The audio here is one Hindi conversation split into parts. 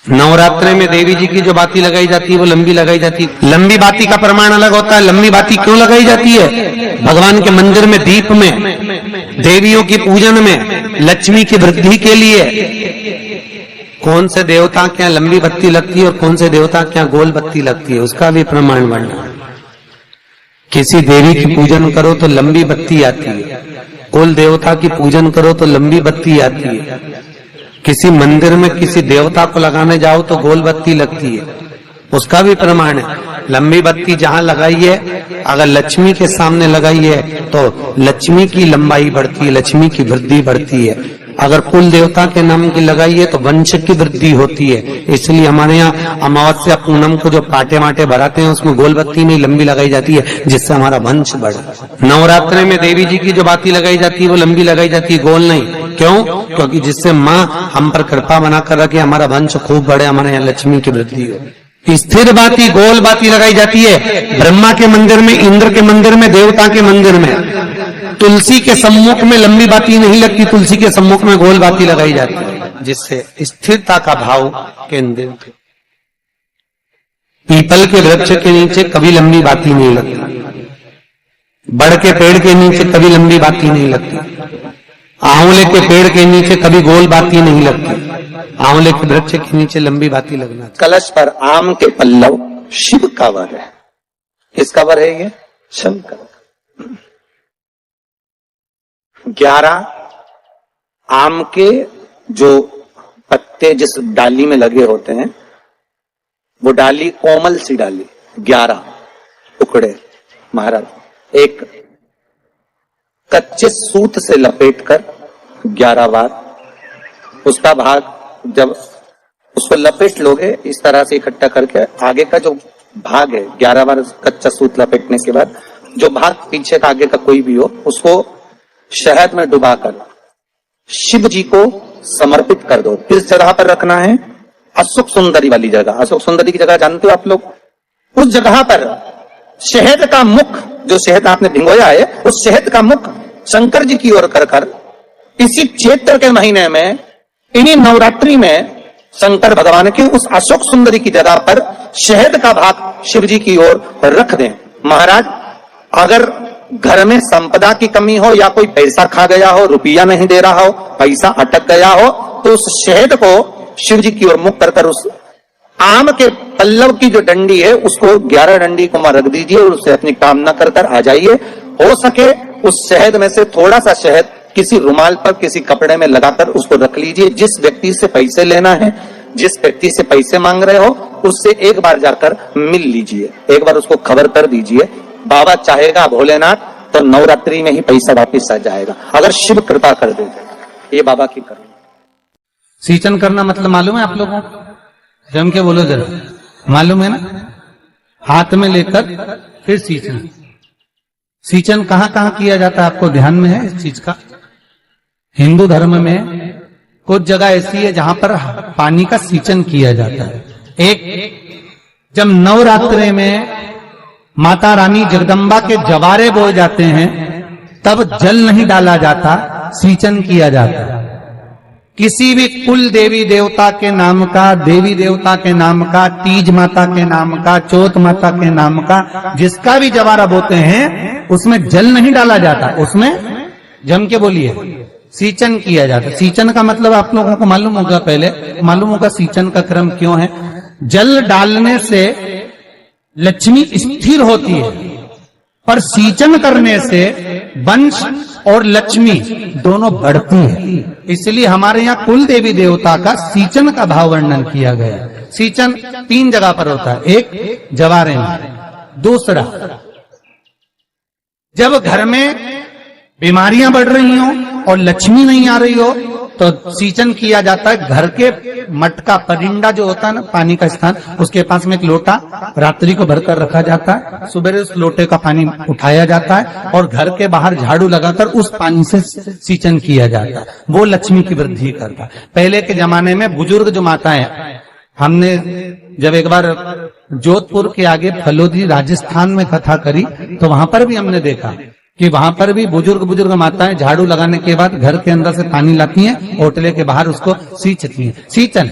नवरात्रे में देवी जी की जो बाती लगाई जाती है वो लंबी लगाई जाती है। लंबी बाती का प्रमाण अलग होता है। लंबी बाती क्यों लगाई जाती है? भगवान के मंदिर में दीप में, देवियों की पूजन में, लक्ष्मी की वृद्धि के लिए। कौन से देवता के यहाँ लंबी बत्ती लगती है और कौन से देवता के यहाँ गोल बत्ती लगती है, उसका भी प्रमाण वर्णन। किसी देवी की पूजन करो तो लंबी बत्ती आती है, कुल देवता की पूजन करो तो लंबी बत्ती आती है। किसी मंदिर में किसी देवता को लगाने जाओ तो गोल बत्ती लगती है, उसका भी प्रमाण है। लंबी बत्ती जहां लगाई है, अगर लक्ष्मी के सामने लगाई है तो लक्ष्मी की लंबाई बढ़ती है, लक्ष्मी की वृद्धि बढ़ती है। अगर कुल देवता के नाम की लगाई है तो वंश की वृद्धि होती है। इसलिए हमारे यहाँ अमावस्या पूनम को जो पाटे माटे भराते हैं उसमें गोल बत्ती नहीं लंबी लगाई जाती है, जिससे हमारा वंश बढ़े। नवरात्रे में देवी जी की जो बाती लगाई जाती है वो लंबी लगाई जाती है, गोल नहीं। क्यों? क्योंकि जिससे माँ हम पर कृपा बनाकर रखे, हमारा वंश खूब बढ़े, हमारे यहाँ लक्ष्मी की वृद्धि हो। स्थिर बाती, गोल बाती लगाई जाती है ब्रह्मा के मंदिर में, इंद्र के मंदिर में, देवता के मंदिर में। तुलसी के सम्मुख में लंबी बाती नहीं लगती, तुलसी के सम्मुख में गोल बाती लगाई जाती है, जिससे स्थिरता का भाव केंद्रित। पीपल के वृक्ष के नीचे कभी लंबी बाती नहीं लगती, बड़ के पेड़ के नीचे कभी लंबी बाती नहीं लगती, आंवले के पेड़ के नीचे कभी गोल बाती नहीं लगती, आंवले के वृक्ष के नीचे लंबी बाती लगना। कलश पर आम के पल्लव शिव का वर है। किसका वर है ये? शंकर। 11 आम के जो पत्ते जिस डाली में लगे होते हैं, वो डाली कोमल सी डाली, 11 टुकड़े महाराज एक कच्चे सूत से लपेटकर 11 बार उसका भाग, जब उसको लपेट लोगे इस तरह से इकट्ठा करके, आगे का जो भाग है 11 बार कच्चा सूत लपेटने के बाद जो भाग पीछे का आगे का कोई भी हो, उसको शहद में डुबाकर शिव जी को समर्पित कर दो। किस जगह पर रखना है? अशोक सुंदरी वाली जगह। अशोक सुंदरी की जगह जानते हो आप लोग? उस जगह पर शहद का मुख, जो शहद आपने भिंगोया है, उस शहद का मुख शंकर जी की ओर कर इसी चैत्र के महीने में, इन्हीं नवरात्रि में शंकर भगवान की उस अशोक सुंदरी की जगह पर शहद का भाग शिव जी की ओर रख दें। महाराज, अगर घर में संपदा की कमी हो या कोई पैसा खा गया हो, रुपया नहीं दे रहा हो, पैसा अटक गया हो, तो उस शहद को शिव जी की ओर मुख कर उस आम के पल्लव की जो डंडी है उसको 11 डंडी को वहां रख दीजिए और उससे अपनी कामना कर आ जाइए। हो सके उस शहद में से थोड़ा सा शहद किसी रुमाल पर, किसी कपड़े में लगाकर उसको रख लीजिए। जिस व्यक्ति से पैसे लेना है, जिस व्यक्ति से पैसे मांग रहे हो, उससे एक बार जाकर मिल लीजिए, एक बार उसको खबर कर दीजिए। बाबा चाहेगा भोलेनाथ तो नवरात्रि में ही पैसा वापिस आ जाएगा, अगर शिव कृपा कर दे। ये बाबा की करुणा। सिंचन करना मतलब मालूम है आप लोगों को? जम के बोलो जरा, मालूम है ना? हाथ में लेकर फिर सिंचन। सिंचन कहां कहां किया जाता है, आपको ध्यान में है इस चीज का? हिंदू धर्म में कुछ जगह ऐसी है जहां पर पानी का सिंचन किया जाता है। एक, जब नवरात्रे में माता रानी जगदम्बा के जवारे बोए जाते हैं तब जल नहीं डाला जाता, सिंचन किया जाता है। किसी भी कुल देवी देवता के नाम का, देवी देवता के नाम का, तीज माता के नाम का, चौथ माता के नाम का, जिसका भी जवारा बोते हैं उसमें जल नहीं डाला जाता, उसमें जम के बोलिए सिंचन किया जाता। सिंचन का मतलब आप लोगों को मालूम होगा, पहले मालूम होगा सिंचन का क्रम क्यों है। जल डालने से लक्ष्मी स्थिर होती है, पर सिंचन करने से वंश और लक्ष्मी दोनों बढ़ती है। इसलिए हमारे यहाँ कुल देवी देवता का सिंचन का भाव वर्णन किया गया। सिंचन 3 जगह पर होता है। एक, जवारे में। दूसरा, जब घर में बीमारियां बढ़ रही हो और लक्ष्मी नहीं आ रही हो तो सिंचन किया जाता है। घर के मटका, परिंदा जो होता है ना, पानी का स्थान, उसके पास में एक लोटा रात्रि को भरकर रखा जाता है। सुबह उस लोटे का पानी उठाया जाता है और घर के बाहर झाड़ू लगाकर उस पानी से सिंचन किया जाता है। वो लक्ष्मी की वृद्धि करता है। पहले के जमाने में बुजुर्ग जो माताएं, हमने जब एक बार जोधपुर के आगे फलोदी राजस्थान में कथा करी तो वहां पर भी हमने देखा कि वहां पर भी बुजुर्ग बुजुर्ग माताएं झाड़ू लगाने के बाद घर के अंदर से पानी लाती हैं, ओटले के बाहर उसको सींचती हैं। सींचन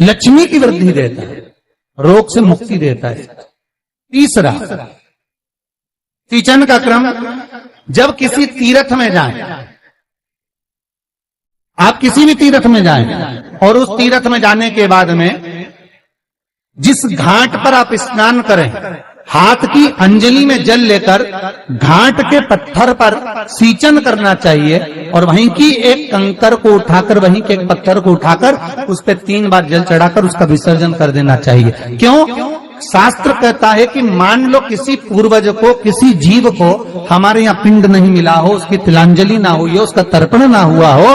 लक्ष्मी की वृद्धि देता है, रोग से मुक्ति देता है। तीसरा सींचन का क्रम, जब किसी तीर्थ में जाएं, आप किसी भी तीर्थ में जाएं और उस तीर्थ में जाने के बाद में जिस घाट पर आप स्नान करें, हाथ की अंजलि में जल लेकर घाट के पत्थर पर सींचन करना चाहिए और वहीं की एक कंकर को उठाकर, वहीं के एक पत्थर को उठाकर उस पर 3 बार जल चढ़ाकर उसका विसर्जन कर देना चाहिए। क्यों? शास्त्र कहता है कि मान लो किसी पूर्वज को, किसी जीव को हमारे यहाँ पिंड नहीं मिला हो, उसकी तिलांजलि ना हुई हो, उसका तर्पण ना हुआ हो,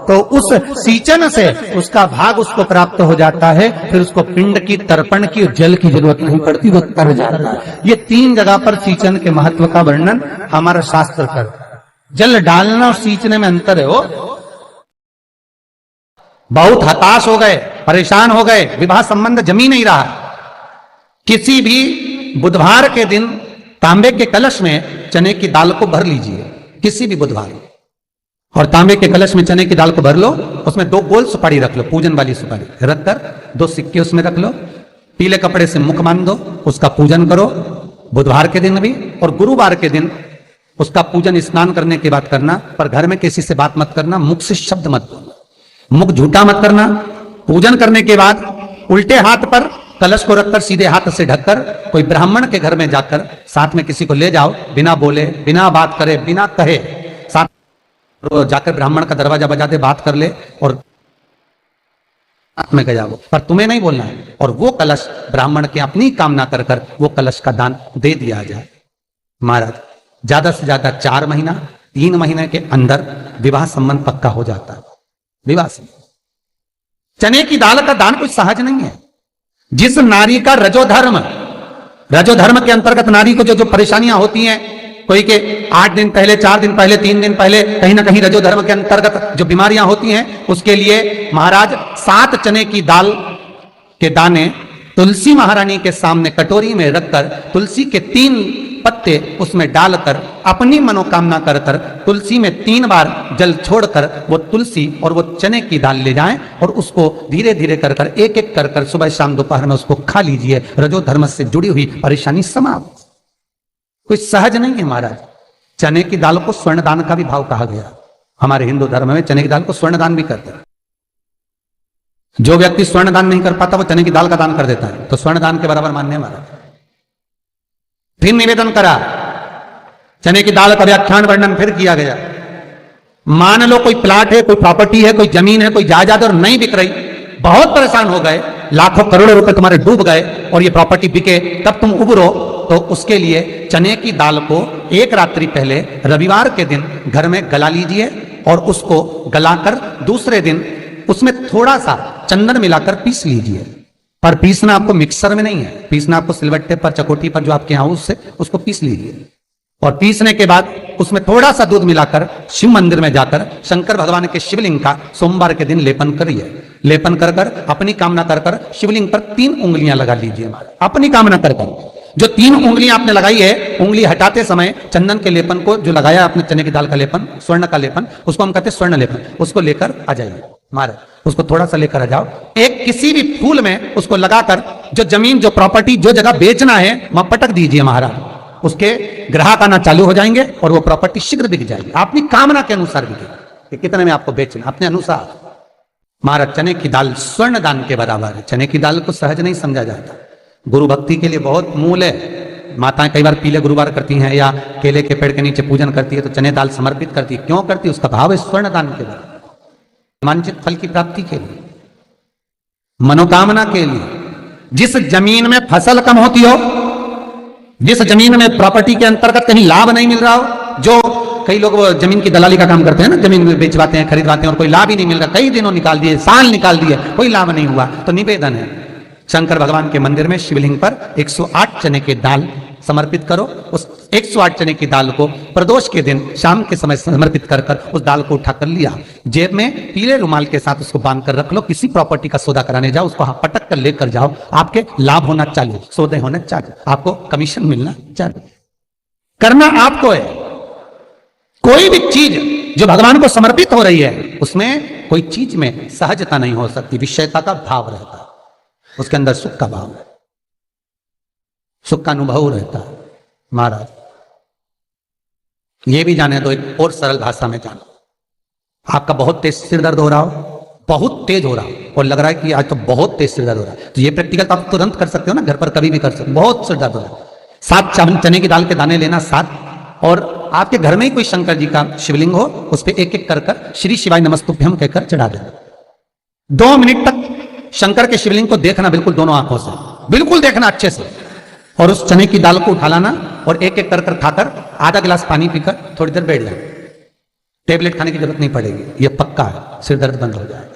तो उस सींचन से उसका भाग उसको प्राप्त हो जाता है। फिर उसको पिंड की, तर्पण की और जल की जरूरत नहीं पड़ती, वो तर जाता है। ये 3 जगह पर सींचन के महत्व का वर्णन हमारा शास्त्र करता है। जल डालना और सींचने में अंतर है। वो बहुत हताश हो गए, परेशान हो गए, विवाह संबंध जमी नहीं रहा। किसी भी बुधवार के दिन तांबे के कलश में चने की दाल को भर लीजिए, किसी भी बुधवार, और तांबे के कलश में चने की दाल को भर लो, उसमें 2 गोल सुपारी रख लो, पूजन वाली सुपारी रखकर 2 सिक्के उसमें रख लो, पीले कपड़े से मुख बांध दो, उसका पूजन करो बुधवार के दिन भी, और गुरुवार के दिन उसका पूजन स्नान करने के बाद करना। पर घर में किसी से बात मत करना, मुख से शब्द मत बोलना, मुख झूठा मत करना। पूजन करने के बाद उल्टे हाथ पर कलश को रखकर सीधे हाथ से ढककर कोई ब्राह्मण के घर में जाकर साथ में किसी को ले जाओ, बिना बोले, बिना बात करे, बिना कहे, साथ जाकर ब्राह्मण का दरवाजा बजा दे, बात कर ले और में गया वो, पर तुम्हें नहीं बोलना है। और वो कलश ब्राह्मण की अपनी कामना कर कर वो कलश का दान दे दिया जाए। महाराज ज्यादा से ज्यादा 4 महीना, 3 महीने के अंदर विवाह संबंध पक्का हो जाता है। विवाह से चने की दाल का दान कोई सहज नहीं है। जिस नारी का रजोधर्म के अंतर्गत नारी को जो परेशानियां होती हैं, कोई के 8 दिन पहले, 4 दिन पहले, 3 दिन पहले कहीं ना कहीं रजोधर्म के अंतर्गत जो बीमारियां होती हैं, उसके लिए महाराज 7 चने की दाल के दाने तुलसी महारानी के सामने कटोरी में रखकर तुलसी के 3 पत्ते उसमें डालकर अपनी मनोकामना कर कर तुलसी में 3 बार जल छोड़कर वो तुलसी और वो चने की दाल ले जाएं और उसको धीरे धीरे कर कर एक एक कर कर सुबह शाम दोपहर में उसको खा लीजिए। रजो धर्म से जुड़ी हुई परेशानी समाप्त। कोई सहज नहीं है महाराज। चने की दाल को स्वर्ण दान का भी भाव कहा गया। हमारे हिंदू धर्म में चने की दाल को स्वर्ण दान भी करते हैं। जो व्यक्ति स्वर्ण दान नहीं कर पाता वो चने की दाल का दान कर देता है, तो स्वर्ण दान के बराबर मान्य महाराज। फिर निवेदन करा, चने की दाल का व्याख्यान वर्णन फिर किया गया। मान लो कोई प्लाट है, कोई प्रॉपर्टी है, कोई जमीन है, कोई जायदाद और नहीं बिक रही, बहुत परेशान हो गए, लाखों करोड़ों रुपए तुम्हारे डूब गए और ये प्रॉपर्टी बिके, तब तुम उबरो, तो उसके लिए चने की दाल को एक रात्रि पहले रविवार के दिन घर में गला लीजिए और उसको गलाकर दूसरे दिन उसमें थोड़ा सा चंदन मिलाकर पीस लीजिए। पर पीसना आपको मिक्सर में नहीं है, पीसना आपको सिलबट्टे पर, चकोटी पर जो आपके यहां उससे उसको पीस लीजिए। और पीसने के बाद उसमें थोड़ा सा दूध मिलाकर शिव मंदिर में जाकर शंकर भगवान के शिवलिंग का सोमवार के दिन लेपन करिए। लेपन कर कर अपनी कामना कर कर शिवलिंग पर 3 उंगलियां लगा लीजिए। अपनी कामना कर कर जो 3 उंगलियां आपने लगाई है, उंगली हटाते समय चंदन के लेपन को जो लगाया आपने, चने की दाल का लेपन, स्वर्ण का लेपन, उसको हम कहते हैं स्वर्ण लेपन, उसको लेकर आ जाइए महाराज। उसको थोड़ा सा लेकर आ जाओ, एक किसी भी फूल में उसको लगाकर जो जमीन, जो प्रॉपर्टी, जो जगह बेचना है वहां पटक दीजिए महाराज। उसके ग्राहक आना चालू हो जाएंगे और वो प्रॉपर्टी शीघ्र बिक जाएगी। अपनी कामना के अनुसार बिकेगी कि कितने में आपको बेचना, अपने अनुसार। महाराज चने की दाल स्वर्ण दान के बराबर है। चने की दाल को सहज नहीं समझा जाता। गुरु भक्ति के लिए बहुत मूल है। माताएं कई बार पीले गुरुवार करती हैं या केले के पेड़ के नीचे पूजन करती है तो चने दाल समर्पित करती है। क्यों करती है? उसका भाव है स्वर्ण दान के बराबर, वांछित फल की प्राप्ति के लिए, मनोकामना के लिए। जिस जमीन में फसल कम होती हो, जिस जमीन में प्रॉपर्टी के अंतर्गत कहीं लाभ नहीं मिल रहा हो, जो कई लोग वो जमीन की दलाली का काम करते हैं ना, जमीन बेचवाते हैं, खरीदवाते हैं और कोई लाभ ही नहीं मिल रहा, कई दिनों निकाल दिए, साल निकाल दिए, कोई लाभ नहीं हुआ, तो निवेदन है शंकर भगवान के मंदिर में शिवलिंग पर 108 चने की दाल समर्पित करो। उस 108 चने की दाल को प्रदोष के दिन शाम के समय समर्पित कर कर उस दाल को उठाकर लिया, जेब में पीले रुमाल के साथ उसको बांध कर रख लो। किसी प्रॉपर्टी का सौदा कराने जाओ, उसको पटक कर लेकर जाओ, आपके लाभ होना चालू, सौदे होने चालू, आपको कमीशन मिलना चालू। करना आपको है। कोई भी चीज जो भगवान को समर्पित हो रही है उसमें कोई चीज में सहजता नहीं हो सकती, विषयता का भाव रहता है, उसके अंदर सुख का भाव है, सुख का अनुभव रहता है। महाराज ये भी जाने दो, एक और सरल भाषा में जानो, आपका बहुत तेज सिर दर्द हो रहा हो, बहुत तेज हो रहा हो और लग रहा है कि आज तो बहुत तेज सिर दर्द हो रहा है, तो ये प्रैक्टिकल आप तुरंत कर सकते हो ना, घर पर कभी भी कर सकते हो। बहुत सिर दर्द हो रहा है, 7 चने की दाल के दाने लेना 7, और आपके घर में ही कोई शंकर जी का शिवलिंग हो, उस पर एक एक कर श्री शिवाय नमस्तुभ्यम कहकर चढ़ा देना। 2 मिनट तक शंकर के शिवलिंग को देखना, बिल्कुल दोनों आंखों से, बिल्कुल देखना अच्छे से, और उस चने की दाल को उठा लाना और एक एक कर खाकर आधा गिलास पानी पीकर थोड़ी देर बैठ जाना। टेबलेट खाने की जरूरत नहीं पड़ेगी, ये पक्का है, सिर दर्द बंद हो जाए।